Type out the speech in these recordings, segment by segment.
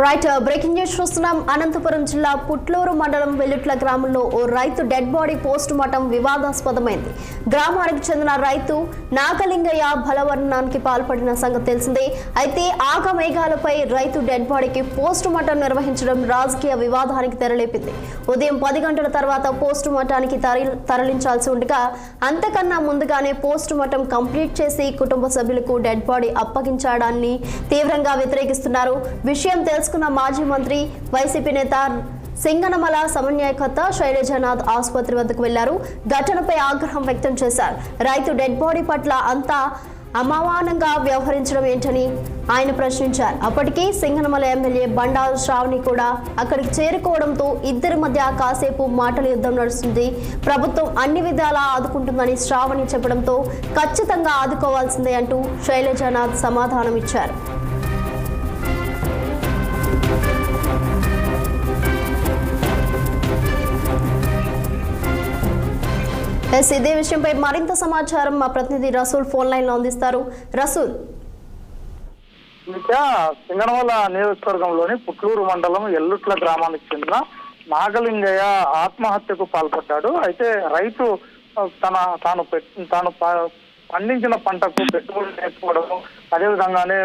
Right breaking news చూస్తున్నాం. అనంతపురం జిల్లా పుట్లూరు మండలం వెల్లుట్ల గ్రామంలో ఓ రైతు డెడ్ బాడీ పోస్ట్ మార్టం వివాదాస్పదమైంది. గ్రామానికి చెందిన రైతు నాగలింగయ్య బలవర్ణానికి పాల్పడిన సంగతి తెలిసిందే. అయితే ఆగమేఘాలపై రైతు డెడ్ బాడీకి పోస్ట్ మార్టం నిర్వహించడం రాజకీయ వివాదానికి తెరలేపింది. ఉదయం 10 గంటల తర్వాత పోస్ట్ మార్టానికి తరలించాల్సి ఉండగా అంతకన్నా ముందుగానే పోస్ట్ మార్టం కంప్లీట్ చేసి కుటుంబ సభ్యులకు డెడ్ బాడీ అప్పగించడాన్ని తీవ్రంగా వ్యతిరేకిస్తున్నారు. విషయం తెలుసుకున్న మాజీ మంత్రి వైసీపీ నేత సింగనమల సమన్వయకర్త శైలజనాథ్ ఆసుపత్రి వద్దకు వెళ్లారు. ఘటనపై ఆగ్రహం వ్యక్తం చేశారు. రైతు డెడ్ బాడీ పట్ల అంతా అమావానంగా వ్యవహరించడం ఏంటని ఆయన ప్రశ్నించారు. అప్పటికీ సింగనమల ఎమ్మెల్యే బండారు శ్రావణి కూడా అక్కడికి చేరుకోవడంతో ఇద్దరి మధ్య కాసేపు మాటల యుద్ధం నడుస్తుంది. ప్రభుత్వం అన్ని విధాలా ఆదుకుంటుందని శ్రావణి చెప్పడంతో ఖచ్చితంగా ఆదుకోవాల్సిందే అంటూ శైలజనాథ్ సమాధానం ఇచ్చారు. ఇదే విషయంపై మరింత సమాచారం మా ప్రతినిధి రసూల్ ఫోన్ లైన్ లో అందిస్తారు. రసూల్, సింగనమల నియోజకవర్గంలోని పుట్లూరు మండలం ఎల్లుట్ల గ్రామానికి చెందిన నాగలింగయ్య ఆత్మహత్యకు పాల్పడ్డాడు. అయితే రైతు తాను పండించిన పంటకు పెట్టుబడి లేకపోవడము, అదేవిధంగానే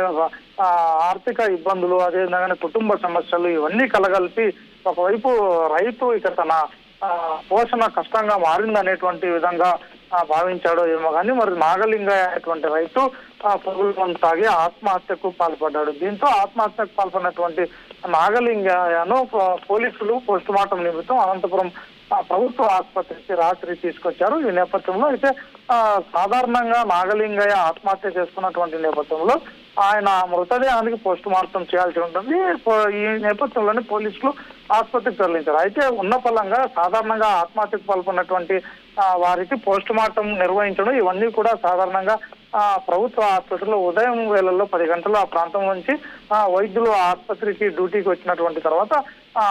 ఆర్థిక ఇబ్బందులు, అదేవిధంగానే కుటుంబ సమస్యలు ఇవన్నీ కలగలిపి ఒకవైపు రైతు ఇక తన పోషణ కష్టంగా మారిందనేటువంటి విధంగా భావించాడో ఏమో కానీ మరి నాగలింగయ్య అనేటువంటి రైతు పురుగుల మందు తాగి ఆత్మహత్యకు పాల్పడ్డాడు. దీంతో ఆత్మహత్యకు పాల్పడినటువంటి నాగలింగయ్యను పోలీసులు పోస్ట్ మార్టం నిమిత్తం అనంతపురం ప్రభుత్వ ఆసుపత్రికి రాత్రి తీసుకొచ్చారు. ఈ నేపథ్యంలో అయితే సాధారణంగా నాగలింగయ్య ఆత్మహత్య చేసుకున్నటువంటి నేపథ్యంలో ఆయన మృతదేహానికి పోస్ట్ మార్టం చేయాల్సి ఉంటుంది. ఈ నేపథ్యంలోనే పోలీసులు ఆసుపత్రికి తరలించారు. అయితే ఉన్న ఫలంగా సాధారణంగా ఆత్మహత్యకు పాల్పడినటువంటి వారికి పోస్ట్ మార్టం నిర్వహించడం ఇవన్నీ కూడా సాధారణంగా ప్రభుత్వ ఆసుపత్రిలో ఉదయం వేళల్లో 10 గంటల ఆ ప్రాంతం నుంచి వైద్యులు ఆసుపత్రికి డ్యూటీకి వచ్చినటువంటి తర్వాత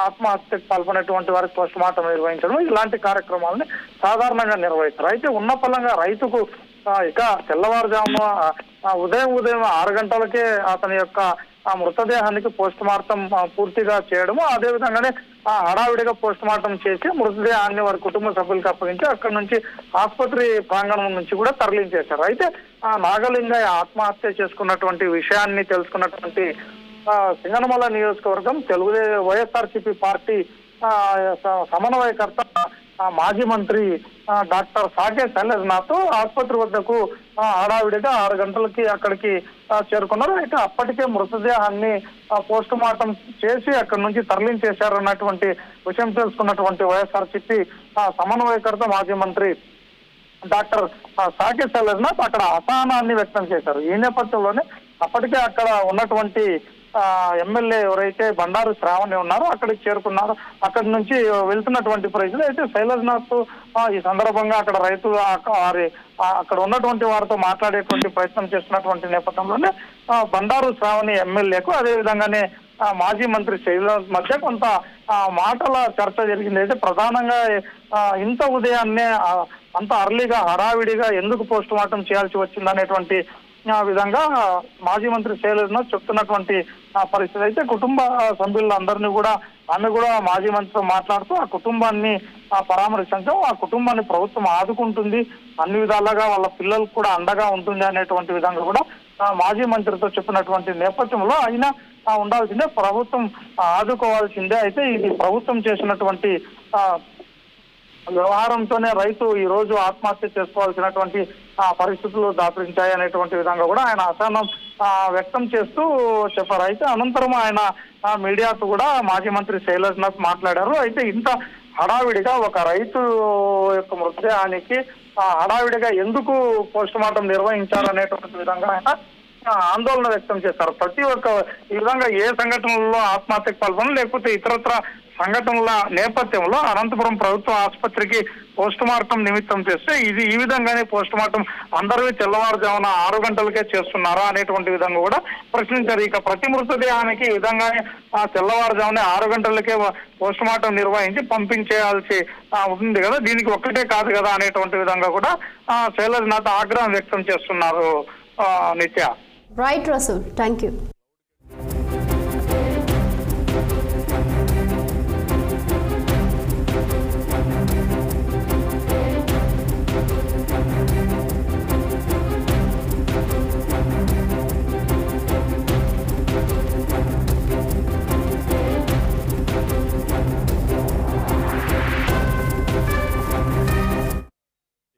ఆత్మహత్యకు పాల్పడినటువంటి వారికి పోస్ట్ మార్టం నిర్వహించడం ఇలాంటి కార్యక్రమాలని సాధారణంగా నిర్వహిస్తారు. అయితే ఉన్న ఫలంగా రైతుకు ఇక తెల్లవారుజాము ఉదయం 6 గంటలకే అతని యొక్క మృతదేహానికి పోస్ట్ మార్టం పూర్తిగా చేయడము, అదేవిధంగానే హడావిడిగా పోస్ట్ మార్టం చేసి మృతదేహాన్ని వారి కుటుంబ సభ్యులకు అప్పగించి అక్కడి నుంచి ఆసుపత్రి ప్రాంగణం నుంచి కూడా తరలించేశారు. అయితే నాగలింగయ్య ఆత్మహత్య చేసుకున్నటువంటి విషయాన్ని తెలుసుకున్నటువంటి సింగనమల నియోజకవర్గం వైఎస్ఆర్సీపీ పార్టీ సమన్వయకర్త మాజీ మంత్రి డాక్టర్ సాకే శైలజనాథ్ ఆసుపత్రి వద్దకు హడావిడిగా 6 గంటలకి అక్కడికి చేరుకున్నారు. అయితే అప్పటికే మృతదేహాన్ని పోస్ట్ మార్టం చేసి అక్కడి నుంచి తరలించేశారన్నటువంటి విషయం తెలుసుకున్నటువంటి వైఎస్ఆర్సీపీ సమన్వయకర్త మాజీ మంత్రి డాక్టర్ సాకే శైలజనాథ్ అక్కడ అసహనాన్ని వ్యక్తం చేశారు. ఈ నేపథ్యంలోనే అప్పటికే అక్కడ ఉన్నటువంటి ఎమ్మెల్యే ఎవరైతే బండారు శ్రావణి ఉన్నారో అక్కడికి చేరుకున్నారు. అక్కడి నుంచి వెళ్తున్నటువంటి ప్రజలు అయితే శైలజనాథ్ ఈ సందర్భంగా అక్కడ రైతులు అక్కడ ఉన్నటువంటి వారితో మాట్లాడేటువంటి ప్రయత్నం చేస్తున్నటువంటి నేపథ్యంలోనే బండారు శ్రావణి ఎమ్మెల్యేకు అదేవిధంగానే మాజీ మంత్రి శైలజనాథ్ మధ్య కొంత మాటల చర్చ జరిగింది. అయితే ప్రధానంగా ఇంత ఉదయాన్నే అంత అర్లీగా హడావిడిగా ఎందుకు పోస్ట్ మార్టం చేయాల్సి వచ్చిందనేటువంటి విధంగా మాజీ మంత్రి శైలజనాథ్ చెప్తున్నటువంటి పరిస్థితి. అయితే కుటుంబ సభ్యులందరినీ కూడా ఆమె కూడా మాజీ మంత్రితో మాట్లాడుతూ ఆ కుటుంబాన్ని పరామర్శించడం, ఆ కుటుంబాన్ని ప్రభుత్వం ఆదుకుంటుంది, అన్ని విధాలుగా వాళ్ళ పిల్లలకు కూడా అండగా ఉంటుంది అనేటువంటి విధంగా కూడా మాజీ మంత్రితో చెప్పినటువంటి నేపథ్యంలో అయినా ఉండాల్సిందే, ప్రభుత్వం ఆదుకోవాల్సిందే. అయితే ఇది ప్రభుత్వం చేసినటువంటి వ్యవహారంతోనే రైతు ఈ రోజు ఆత్మహత్య చేసుకోవాల్సినటువంటి పరిస్థితులు దాపురించాయి అనేటువంటి విధంగా కూడా ఆయన అసహనం వ్యక్తం చేస్తూ చెప్పారు. అయితే అనంతరం ఆయన మీడియాతో కూడా మాజీ మంత్రి శైలజనాథ్ మాట్లాడారు. అయితే ఇంత హడావిడిగా ఒక రైతు యొక్క మృతదేహానికి హడావిడిగా ఎందుకు పోస్ట్ మార్టం నిర్వహించారు అనేటువంటి విధంగా ఆయన ఆందోళన వ్యక్తం చేశారు. ప్రతి ఒక్క ఈ విధంగా ఏ సంఘటనల్లో ఆత్మహత్యకు పాల్గొన లేకపోతే ఇతరత్ర సంఘటనల నేపథ్యంలో అనంతపురం ప్రభుత్వ ఆసుపత్రికి పోస్ట్ మార్టం నిమిత్తం చేస్తే ఇది ఈ విధంగానే పోస్ట్ మార్టం అందరివి తెల్లవారుజామున 6 గంటలకే చేస్తున్నారా అనేటువంటి విధంగా కూడా ప్రశ్నించారు. ఇక ప్రతి మృతదేహానికి ఈ విధంగానే తెల్లవారుజామునే 6 గంటలకే పోస్ట్ మార్టం నిర్వహించి పంపించేయాల్సి ఉంది కదా, దీనికి ఒక్కటే కాదు కదా అనేటువంటి విధంగా కూడా శైలజనాథ్ ఆగ్రహం వ్యక్తం చేస్తున్నారు. Nitya. Right Rasool, thank you.